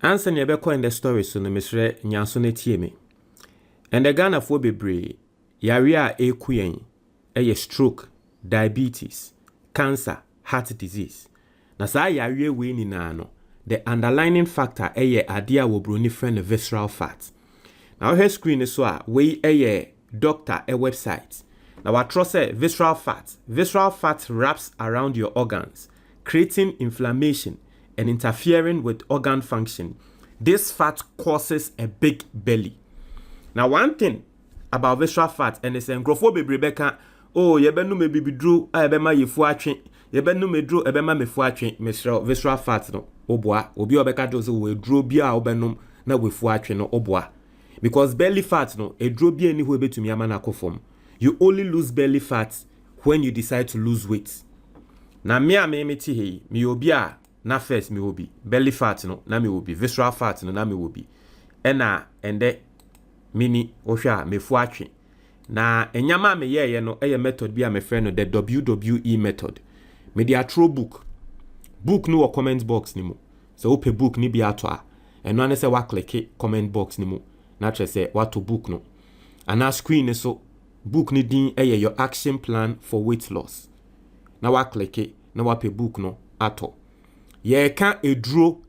Answer never coin the story so no misre nyanso na tie me. And the Ghana for bebre yare a ekuyen eye stroke, diabetes, cancer, heart disease. Na saa yare we ni na no. The underlying factor eye ade a wo broni friend visceral fat. Now her screen is so we eye doctor a website. Now what trust say visceral fat. Visceral fat wraps around your organs, creating inflammation and interfering with organ function. This fat causes a big belly. Now one thing about visceral fat and it's engrofo Rebecca, oh yebenu me bibidru ebema yefu atwe, yebenu me dru ebema mefu atwe, visceral fat no obwa, obi obeka dozo we dru bia obenum na wefu atwe no obwa. Because belly fat no e dru bia ni ho ebetumi amana akofom. You only lose belly fat when you decide to lose weight. Na me ti hei, mi obi a na first mi obi belly fat no na mi obi visceral fat no na mi obi. Ena ende mini ohwa mefu atwe. Na enyama me ye no eye method bi a me friend no the WWE method. Me dia throw book no or comment box ni mo. So open book ni bi ato a eno ane se wa click comment box ni mo na tre se what to book no. And na screen so book ni din eye your action plan for weight loss. Na wa click na wa pe book no ato. Ye kan eduro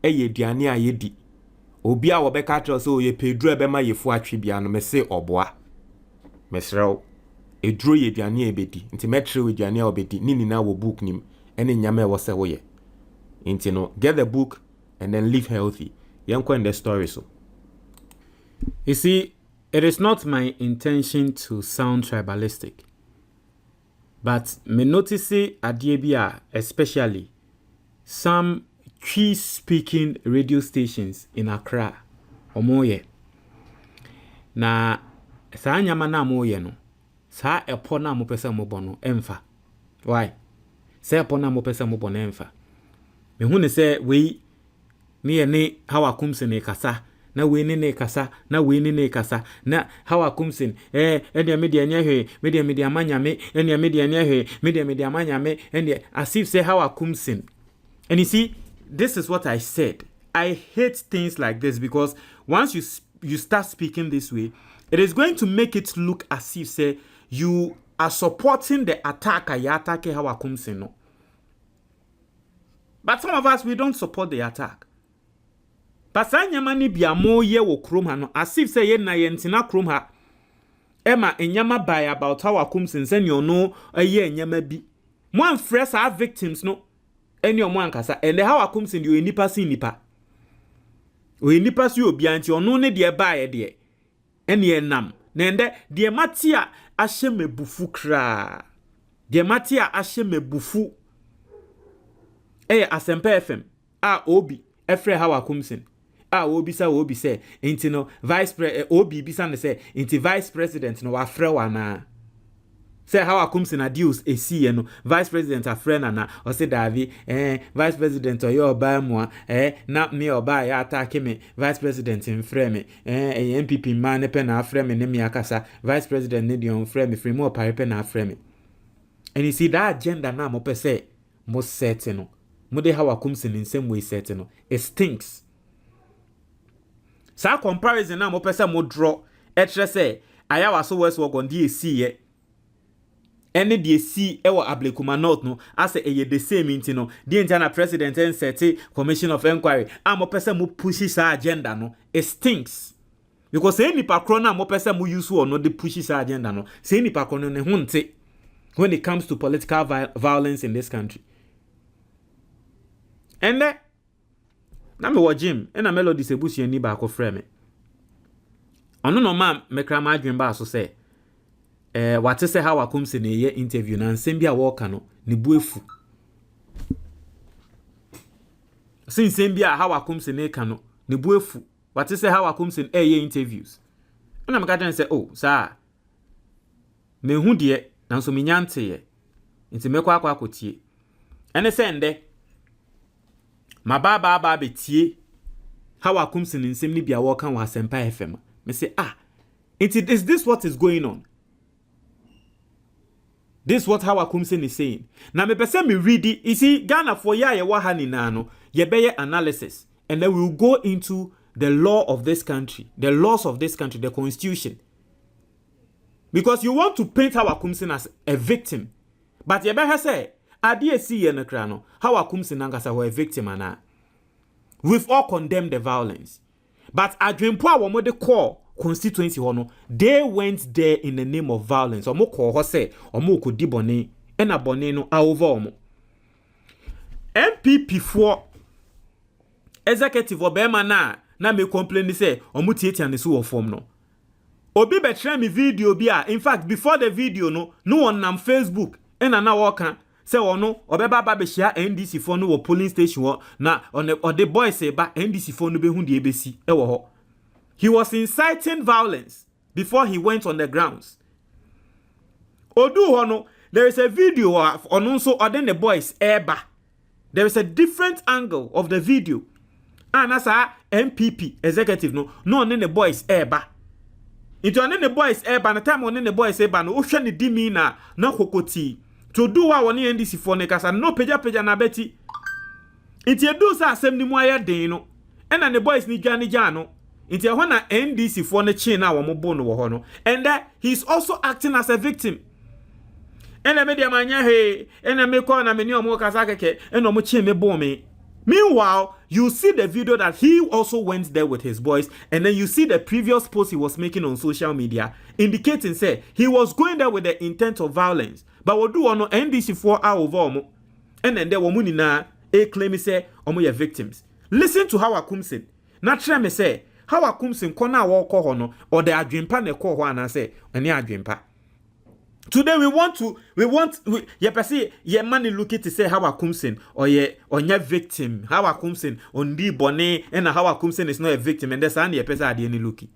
eye duane a ye di. Obi a wo be ka tro so ye pe eduro be ma ye fu atwe bia no me se oboa. Mesrew eduro ye duane e bedi. Nti metre we duane a obedi ni na wo book nim ene nyama e wo se wo ye. Nti no get the book and then live healthy. Yanko in the story so. You see, it is not my intention to sound tribalistic. But me notice adiebia, especially some key speaking radio stations in Accra, omoye. Na sa nyama na moye no, sa epo na mo pesa mo bono emfa. Why? Sa epo na mo pesa mo bono emfa. Me hu ne se we me ne Hawa Koomson e kasa. Na we ne kasa, na we ne kasa, na Hawa Koomson, enya media nyahwe, media amanyame, enya media nyahwe, media amanyame, enya as if say Hawa Koomson. And you see, this is what I said. I hate things like this because once you start speaking this way, it is going to make it look as if say you are supporting the attacker, you attack Hawa Koomson. No. But some of us, we don't support the attack. Pasanya mani bia mo ye wo krom ha no as if say ye na ye ntina krom ha ema enyama by about Hawa Koomson say no no ye enyama bi mo amfress our victims no eni omo ankasa and the Hawa Koomson yo enipa si nipa o enipa si obi anti ono ne de ba ye de eni enam na ende de matia ahye mebufu kra de matia ahye mebufu Asempa FM obi efre Hawa Koomson obi say inti no vice president obi bisa ne say inti vice president no wa frɛ wana say Hawa Koomson adios esi no vice president afrɛ na o say Davi vice president oyo oba mu na me oba ya attack me vice president mfrɛ me MPP man ne pe na afrɛ me ne me akasa vice president ne de on frɛ me free mo pare pe na afrɛ me. And you see that agenda na mo pe say mo set no mo de Hawa Koomson in same way set no it stinks. Sa comparison na mo pesa mo draw etre say aya waso west wagon di esi ye ene di esi e wo Ablekuma North no as e the same inti no di internal president and set commission of inquiry mo pesa mo push sa agenda no it stinks because any pakro na mo pesa mo use or no the push sa agenda no say any pakro no ne hunte when it comes to political violence in this country. And then na me wo gym na MELODIES ebusu ani ba ko frɛ me ono no ma mekra ma adwen ba so sɛ wate sɛ Hawa Koomson ne ye interview na nsɛm bi a wɔka no ne bu efu nsɛm bi a Hawa Koomson ne ka no ne bu efu wate sɛ Hawa Koomson ye interviews na meka tan sɛ saa me hu de na nso me nyante ye nti mekɔ akotie ene sɛ nde ma ba betie Hawa Koomson nsɛm ni bia wo kan wa Asempa FM me say is this what is going on? This is what Hawa Koomson is saying. Now, me person me read it. You see, Ghana for ya wahani nano. Ye beye analysis, and then we will go into the law of this country, the laws of this country, the constitution. Because you want to paint Hawa Koomson as a victim, but ye better say, "Adie see ye na krano. Hawa Koomson angasa were a victim ana." We've all condemned the violence, but Adwempo a womo de call constituency hono, they went there in the name of violence. Omo call ho say, omo ko di bone, ena bone no a over omo. MPP for executive obema na me complain say omo tietia ne so form no. Obi betre me video bia, in fact before the video no one nam Facebook ena na waka say ono obeba ba be share NDC for no polling station na on the boy say ba NDC for no be hu de ebesi e wo ho. He was inciting violence before he went on the grounds. Odu hono, there is a video of onunso odin the boys eba. There is a different angle of the video. And as a MPP executive no on the boys eba. Into on the boys eba na time on the boys eba no ohwe ne dimi na kokoti. To do wa woni NDC for ne kasa no peja na beti. Into do sa asem ni mu aye den no. And the boys ni gya no. Into na NDC for ne chin na wo mo bo no wo ho no. And that he's also acting as a victim. Ena me dia manya he, ena me call na me ni omo kasa keke, ena omo chin me bo me. Meanwhile, you see the video that he also went there with his boys, and then you see the previous post he was making on social media, indicating say he was going there with the intent of violence. But what do ono NDC for over omo, and then there were na claim say omo ye victims. Listen to Hawa Koomson. Na try me say Hawa Koomson kona wo ko ho no, or the adwempa ne ko ho ana say ene adwempa. Today we want ye pese ye mani look to say Hawa Koomson or ye victim. Hawa Koomson on di bone and Hawa Koomson is not a victim, and that's and ye pese ade any looky.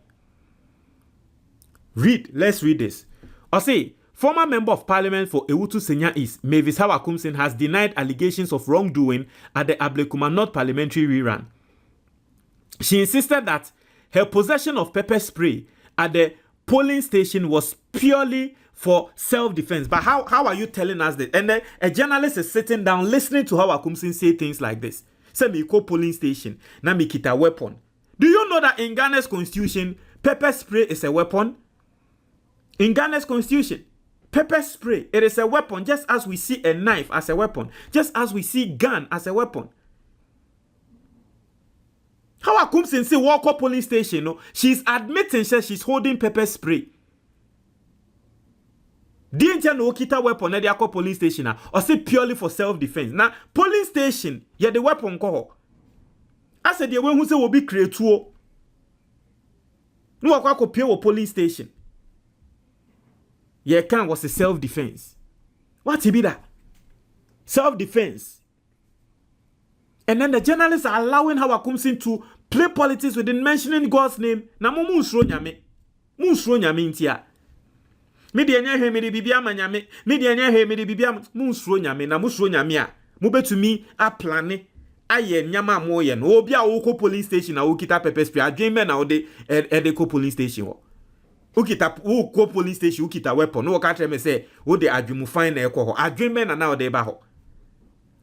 Let's read this. Or say former member of parliament for Ewutu Senya East, Mavis Hawa Koomson, has denied allegations of wrongdoing at the Ablekuma North parliamentary rerun. She insisted that her possession of pepper spray at the polling station was purely for self-defense. But how are you telling us that? And then a journalist is sitting down listening to Hawa Koomson say things like this. Say me call polling station, na me kita weapon. Do you know that in Ghana's constitution, pepper spray is a weapon? In Ghana's constitution, pepper spray, it is a weapon, just as we see a knife as a weapon, just as we see gun as a weapon. Hawa Koomson say walk up polling station, no, she's admitting that she's holding pepper spray. Didn't no kita weapon at the police station or say purely for self-defense. Now, police station, yeah, the weapon ko. I said the one who say will be creative. No akwa pure police station. Yeah, can was a self-defense. What be that? Self-defense. And then the journalists are allowing Hawa Koomson to play politics within mentioning God's name. Na mo musro nyame. Musro nyame ntia. Me de anya he me de bibia manyame, me de anya he me de bibia musro nyame na musro nyame a mo betumi a plane aye nyama mo ye no obi a wo ko police station na wo kita pepper spray adwen na wo de ko police station wo ukita wo ko police station ukita weapon no ka tell me say wo de adwemu fine na ekọ ho adwen na wo de ba ho.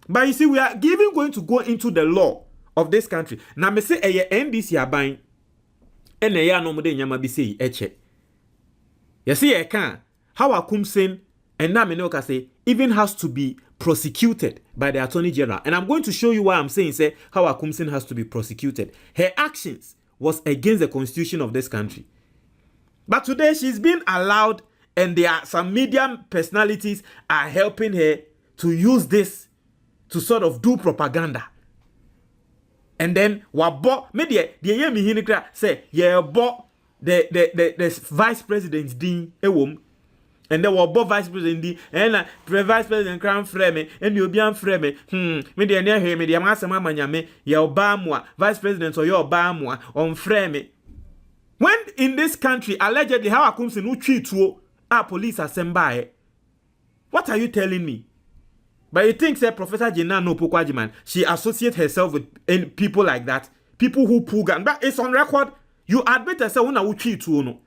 But you see, we are even going to go into the law of this country. Na me say eye NDC aban ene ya no mo de nyama bi sei eche. You see, I can. Hawa Koomson and Naana say even has to be prosecuted by the Attorney General. And I'm going to show you why I'm saying say Hawa Koomson has to be prosecuted. Her actions was against the constitution of this country. But today she's been allowed, and there are some media personalities are helping her to use this to sort of do propaganda. And then wabo media the ye mi hinikra say ye bo the vice president din ewom, and then wabo vice president din and vice president crown frame and you obian frame me de na he me de amasema manyame ye oba moa vice president or your oba moa on frame. When in this country allegedly Hawa Koomson no twi tuo a police assemble, what are you telling me? But you think that Professor Naana Opoku Agyemang, she associates herself with people like that, people who pull gun. But it's on record. You admit yourself when I will treat you no.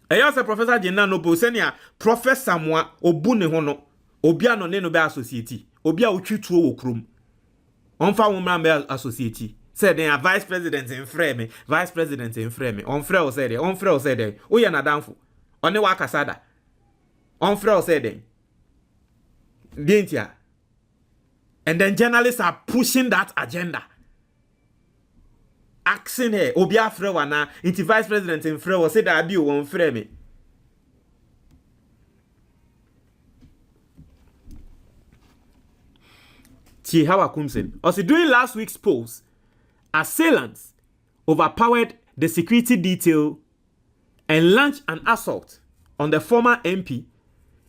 Eya se Professor Jenna no bo senia Professor Moa obu ne ho no obi ano ne no be associate obi a otwituo wo krom onfa wo mra be associate say den vice president in frame vice president in frame on frɛ o say dey o ye na danfo one wa kasada on frɛ o say dey dentia. And then journalists are pushing that agenda. Asking her, Obia Frewana, into vice president in Frewa, said that you won't frame me. Hawa Koomson. Also, during last week's polls, assailants overpowered the security detail and launched an assault on the former MP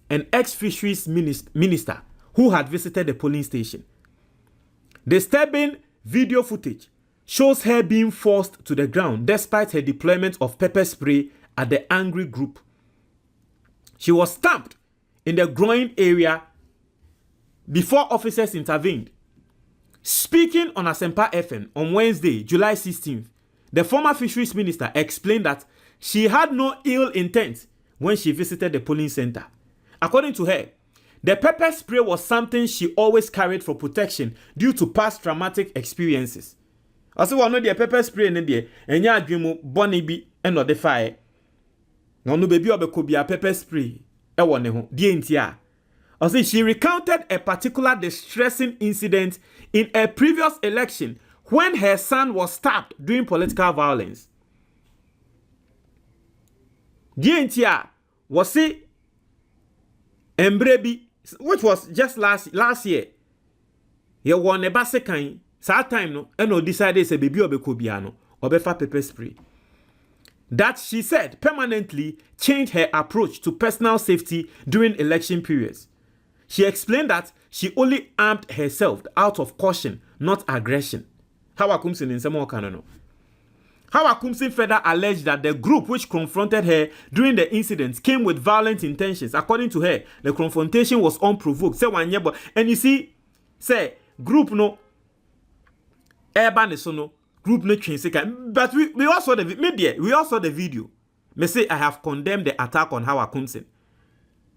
and ex-fisheries minister who had visited the polling station. Disturbing video footage shows her being forced to the ground despite her deployment of pepper spray at the angry group. She was stabbed in the groin area before officers intervened. Speaking on Asempa FM on Wednesday, July 16th, the former fisheries minister explained that she had no ill intent when she visited the polling center. According to her, the pepper spray was something she always carried for protection due to past traumatic experiences. Also, one of the pepper spray in there, and ya dream bonny be and not the fire. No, no baby or be a pepper spray. I want to DNTR. Also, she recounted a particular distressing incident in a previous election when her son was stabbed during political violence. DNTR was say Embrebi, which was just last year. Ye won a basekan, sa time no, and no decided say baby obekobiano, obefa pepper spray. That she said permanently changed her approach to personal safety during election periods. She explained that she only armed herself out of caution, not aggression. Hawa Koomson in some canon. Hawa Koomson further alleged that the group which confronted her during the incident came with violent intentions. According to her, the confrontation was unprovoked. Say one year, and you see, say group no, urban is no group no change. But we also the media, we also the video. Me say I have condemned the attack on Hawa Koomson.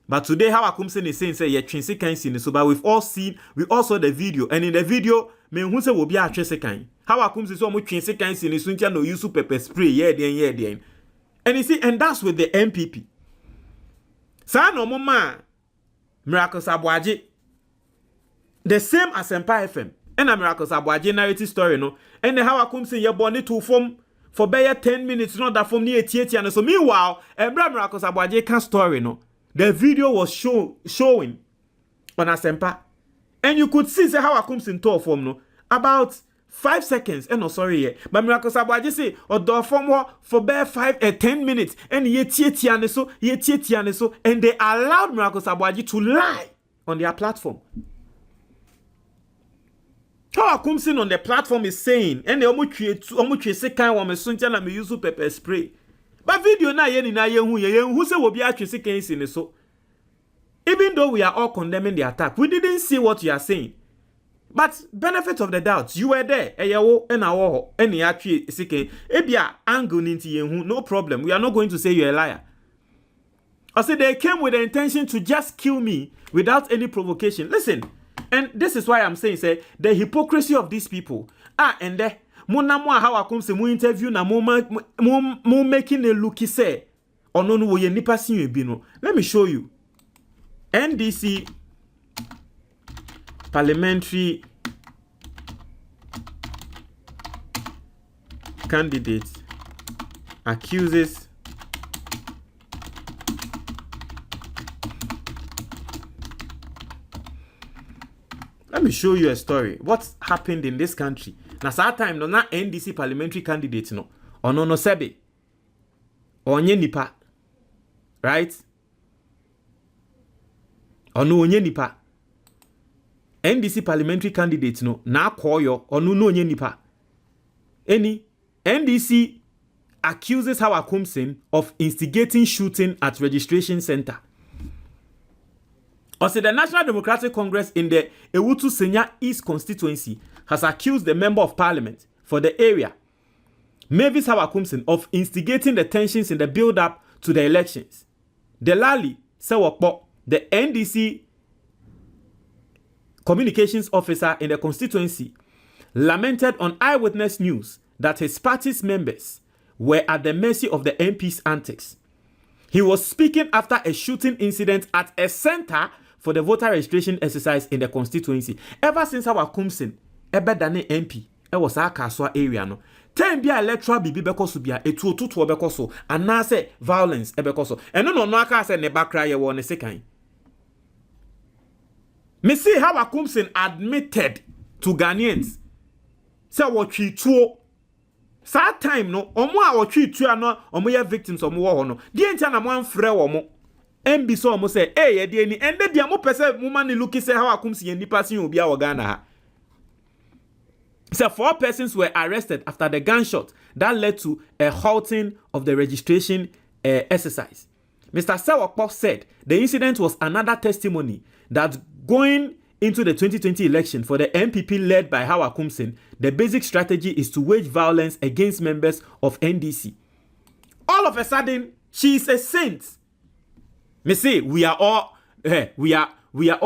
But today Hawa Koomson is saying say yeah change can see so. But we've all saw the video, and in the video, me who say will be a change can. Hawa Koomson so much change can see suntia no use pepper spray yeah. And you see, and that's with the MPP. Sa no mama Miracles Abwaje. The same as Asempa FM. And a Miracles Abwaje narrative story no. And the Hawa Koomson ye born to form for bare 10 minutes not that from near and so meanwhile Miracles Abwaje can story no. The video was showing on Asempa. And you could see Hawa Koomson told from no about 5 seconds. And no sorry yeah. But Miracles Abwaje say or do form for bare 10 minutes. And ye so and they allowed Miracles Abwaje to lie on their platform. Hawa Koomson on the platform is saying, and they almost say kind of suntia na me use pepper spray. But video na ye who say will be actually case in so. Even though we are all condemning the attack, we didn't see what you are saying. But benefit of the doubt, you were there. Any actually seeking ebia angle into ye no problem. We are not going to say you're a liar. I said they came with the intention to just kill me without any provocation. Listen, and this is why I'm saying say the hypocrisy of these people. And there. Mona mo Hawa Koomson mo interview na mo making a looky say ono no ye nipa sin bi no. Let me show you. NDC parliamentary candidate accuses let me show you a story. What's happened in this country? Na that time no na NDC parliamentary candidate no ono no sebe onye nipa, right? Ono onye nipa. NDC parliamentary candidate no na akoyo ono no onye nipa. Any NDC accuses Hawa Koomson of instigating shooting at registration center. Also, the National Democratic Congress in the Ewutu Senya East constituency has accused the Member of Parliament for the area, Mavis Hawa Koomson, of instigating the tensions in the build-up to the elections. The Lali Sewakpo, the NDC communications officer in the constituency, lamented on Eyewitness News that his party's members were at the mercy of the MP's antics. He was speaking after a shooting incident at a center for the voter registration exercise in the constituency. Ever since Hawa Koomson, ebe dane MP, was our Kaswa area no. Time bia electoral bibi bekoso bia etu otutu bekoso anase violence ebekoso. Eno no aka se ne bakra ye wo ne sekan. Me see Hawa Koomson admitted to Ghanaians say what tuo. Sad time no omo a what tuo no omo ye victims omo wo ho no. Die ntia na mo amfrɛ wo mo. MB so omo say ye die ni ende dia mo pese mo ma ne look say Hawa Koomson ye nipa sin obi a wo Ghana ha. So 4 persons were arrested after the gunshot that led to a halting of the registration exercise. Mr. Sewakpo said the incident was another testimony that going into the 2020 election for the MPP led by Hawa Koomson, the basic strategy is to wage violence against members of NDC. All of a sudden, she is a saint. Me say we are all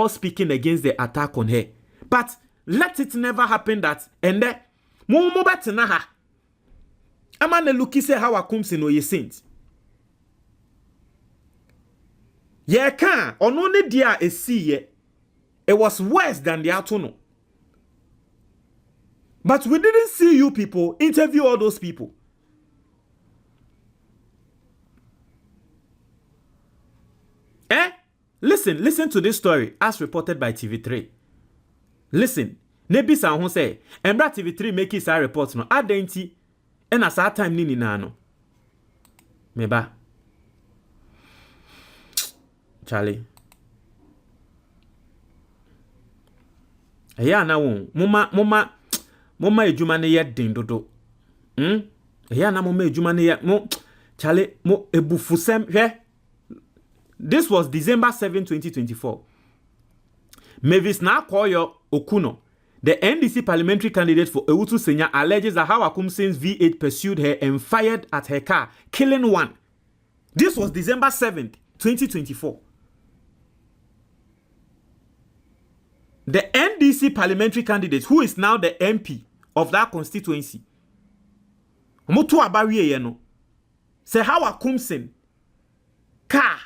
speaking against the attack on her, but let it never happen that and then mo betena ha ama na luki say Hawa Koomson no ye saint ye kan ono ne dia esi it was worse than the atono. But we didn't see you people interview all those people. Listen to this story as reported by TV3. Listen, nebi sa ho say, Embra TV3 make his report no adenti and as that time nini na no. Meba. Charlie. Eya na won, moma ejuma ne ye den dodo. Eya na moma ejuma ne ye mo Charlie mo ebufusem hwe. This was December 7, 2024. Mavis Nakoyo Okuno, the NDC parliamentary candidate for Ewutu Senya, alleges that Hawa Koomson's V8 pursued her and fired at her car, killing one. This was December 7th, 2024. The NDC parliamentary candidate, who is now the MP of that constituency, Motu Abariye yeno, say Hawa Koomson car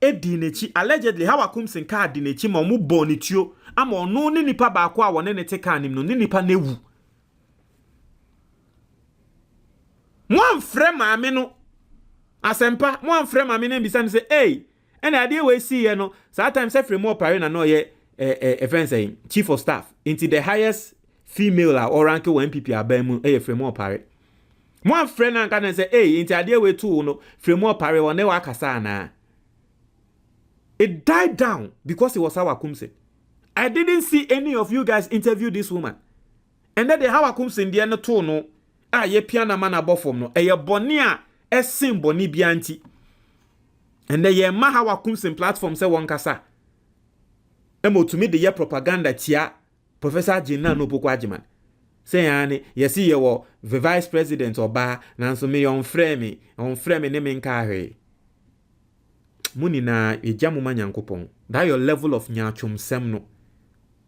edinechi allegedly Hawa Koomson car dinechi ma mu bonitio ama ono ni nipa ba kwa wone ne teka anim no ni nipa na ewu mo amfrɛ maame no asempa mo amfrɛ maame no bisa no say hey ene ade we see ye no sometimes say frame opare na no ye friend say chief of staff into the highest female or rank one MPP abamu frame opare mo amfrɛ na nka na say hey into ade we too no frame opare wone wa kasa na. It died down because it was Hawa Koomson. I didn't see any of you guys interview this woman. And then the Hawa Koomson the no to no ye piano man abofom no ye bonia esim boni bianti. And then ye ma Hawa Koomson platform say one kasa. Emo to me the ye propaganda tia Professor Agyemang no Opoku Agyemang. Say ani ye see ye wo the vice president oba nanso me on frame ne me nka hwe. Muni na yejamu manyankopon. That your level of nyachumsem no.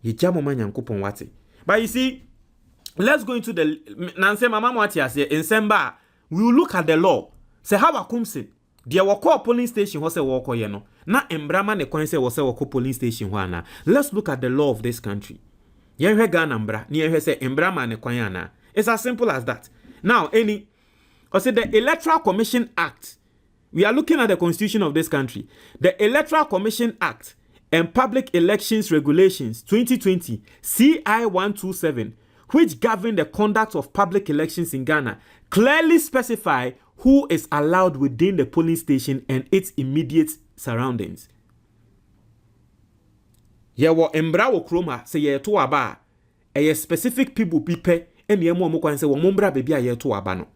Yejamu manyankopon wate. But you see, let's go into the nanse mama wati ase in Semba. We will look at the law. Say Hawa Koomson. Dia wako polling station ho se wako ye no. Na embrama ne kwan se wo se wako polling station ho ana. Let's look at the law of this country. Yenhwe Ghana mbra, ni yenhwe se embrama ne kwan ana. It's as simple as that. Now, the Electoral Commission Act. We are looking at the constitution of this country. The Electoral Commission Act and Public Elections Regulations 2020 CI 127, which govern the conduct of public elections in Ghana, clearly specify who is allowed within the polling station and its immediate surroundings. Yewo embra wo kroma se ye to aba a specific people and ye mo kwan se wo mbra bebi a ye to aba no.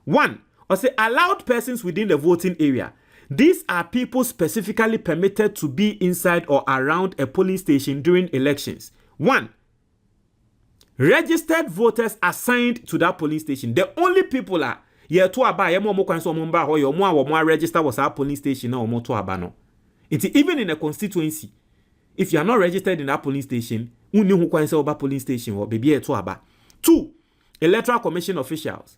1. Or say allowed persons within the voting area. These are people specifically permitted to be inside or around a polling station during elections. 1. Registered voters assigned to that polling station. The only people are ye to aba ye mo kwan so mo mba ho ye mo a wo mo register was our polling station na wo mo to aba no. Even in a constituency, if you are not registered in that polling station, unni hu kwan so oba polling station or baby ye to aba. 2, Electoral Commission officials.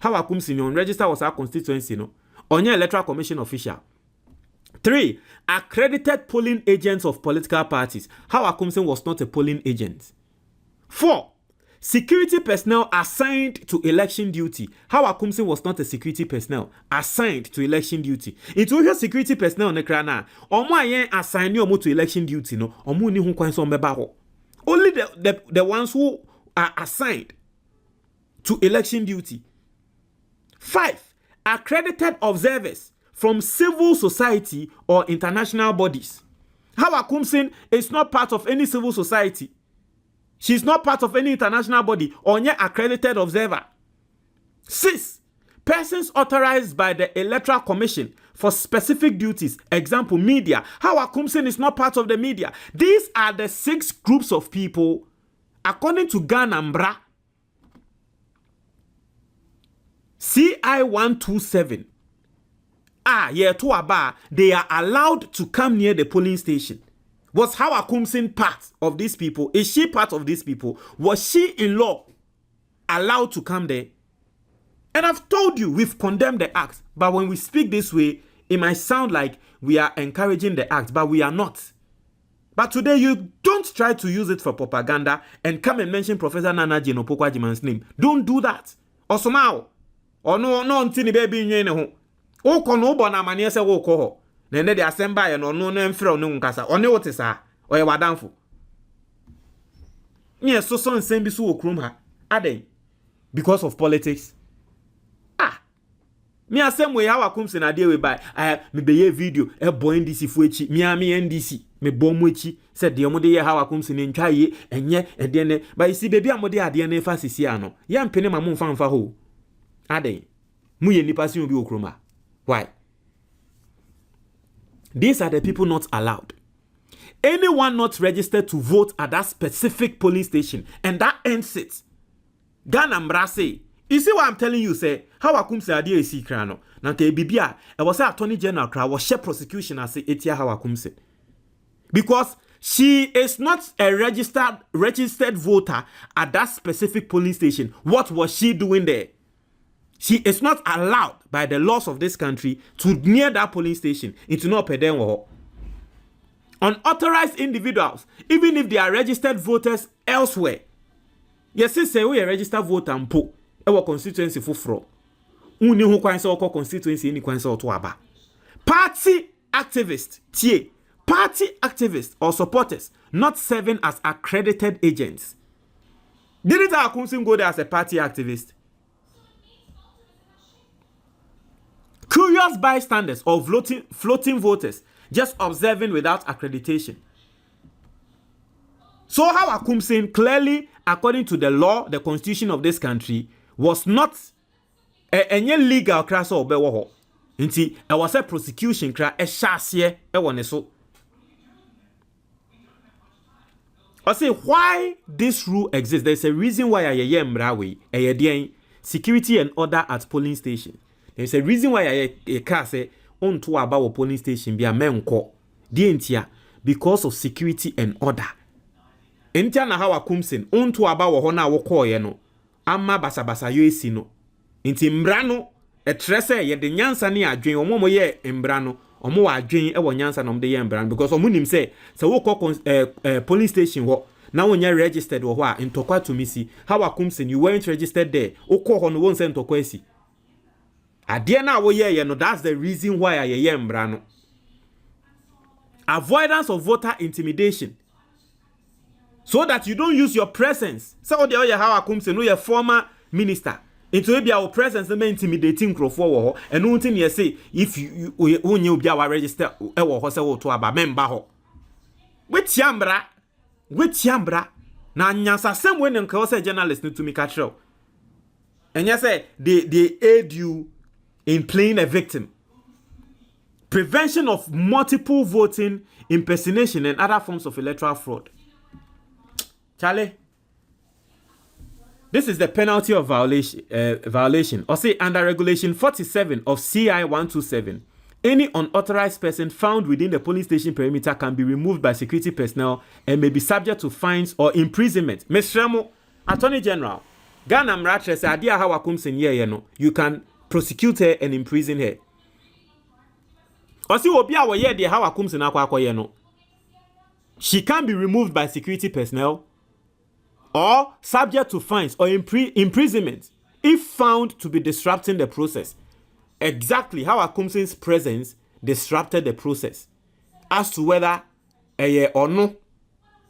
Hawa Koomson on register was our constituency no. Onye Electoral Commission official. 3, accredited polling agents of political parties. Hawa Koomson was not a polling agent. 4, security personnel assigned to election duty. Hawa Koomson was not a security personnel assigned to election duty. Into your security personnel ne krana, omo ayen assign you to election duty no, omo ni hu kwan so mbeba ho. Only the ones who are assigned to election duty. 5, accredited observers from civil society or international bodies. Hawa Koomson is not part of any civil society. She's not part of any international body or any accredited observer. 6, persons authorized by the Electoral Commission for specific duties. Example, media. Hawa Koomson is not part of the media. These are the 6 groups of people, according to Ghana Mbra, CI 127. To aba, they are allowed to come near the polling station. Was Hawa Koomson part of these people? Is she part of these people? Was she in law allowed to come there? And I've told you, we've condemned the act. But when we speak this way, it might sound like we are encouraging the act, but we are not. But today, you don't try to use it for propaganda and come and mention Professor Naana and Opoku Agyemang's name. Don't do that. Or somehow, or no, ntini baby nyene ho. O kono bo na mane se wo ko ho. Na ne de asemba ye no no mfre no nkasa. One wote sa. Oye wadanfo. Nye so nsem bi so wo krom ha. Aden. Because of politics. Me asem we Hawa Koomson ade we by. Me be ye video e boy NDC fu echi. Me NDC. Me bom mu echi. Se de mo de ye Hawa Koomson ntwa ye enye ede ne. Ba isi baby amode ade ne fa sisi ano. Ya mpene ma mo mfa ho. Aden. Mu ye nipa si obi okroma. Why? These are the people not allowed. Anyone not registered to vote at that specific polling station, and that ends it. Ghana Mbra say, you see what I'm telling you, say, Hawa Koomson adi esi krano. Nante bibia, e was say Attorney General kra was share prosecution as say etia Hawa Koomson. Because she is not a registered voter at that specific polling station. What was she doing there? She is not allowed by the laws of this country to near that polling station. It's not pedem. Unauthorized individuals, even if they are registered voters elsewhere. Yes, say we are registered voter and po. Our constituency for fraud. Uni who kwan say constituency any kwan say to aba. Party activists, party activists or supporters not serving as accredited agents. Didn't Hawa Koomson go there as a party activist? Curious bystanders or floating voters just observing without accreditation. So Hawa Koomson clearly, according to the law, the constitution of this country, was not any legal class or bewo. Inti, it was a prosecution cra a shasye e wone so. I say why this rule exists. There's a reason why Agyemang security and order at polling stations. There's a reason why a car say on to about polling station be a menko. Because of security and order. Entia na Hawa Koomson on to about hona woko ye no. Amma basa yo esi no. Inti mbrano e trese ye de nyansa ne adwen omo ye mbrano omo wa adwen e wo nyansa no de ye mbrano because omo nim say woko polling station wo na wonya registered wo ho a ntokwa to misi Hawa Koomson you weren't registered there okọ ho no won say ntokwa esi. Adie na wo ye no, that's the reason why ye mbra no. Avoidance of voter intimidation. So that you don't use your presence. So the other Hawa Koomson no your former minister. Into be our presence may intimidating crofo wo ho. And no thing you say if you be our register e wo ho se wo to aba member ho. With yambra na nyansa same way nka say journalist to me catch. And you say they aid you in playing a victim. Prevention of multiple voting, impersonation, and other forms of electoral fraud. Charlie, This is the penalty of violation. Or say under regulation 47 of CI 127, any unauthorized person found within the polling station perimeter can be removed by security personnel and may be subject to fines or imprisonment. Mr. Remo, Attorney General, Ghana Mratre say Adia Hawa Koomson ye no, you can prosecute her and imprison her. Or see obi a wo ye de Hawa Koomson akwa ye no, she can be removed by security personnel or subject to fines or imprisonment if found to be disrupting the process. Exactly how Hawa Koomson's presence disrupted the process. As to whether or no,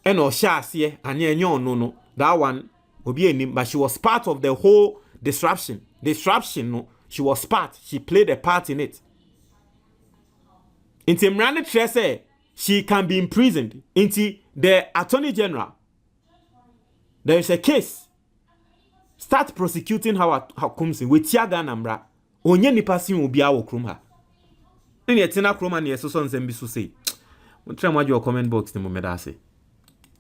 and or shasiye and no, that one will be a name, but she was part of the whole disruption. No, she was part. She played a part in it. Inti Mrane Trese, she can be imprisoned. Inti the Attorney General, there is a case. Start prosecuting Hawa Koomson with Tiaga Namra. Onye nipa sin obi a wo krom ha. Ne ye tena kroma ne yeso so nsem bi so sei. Mo try mo your comment box ni mo meda ase.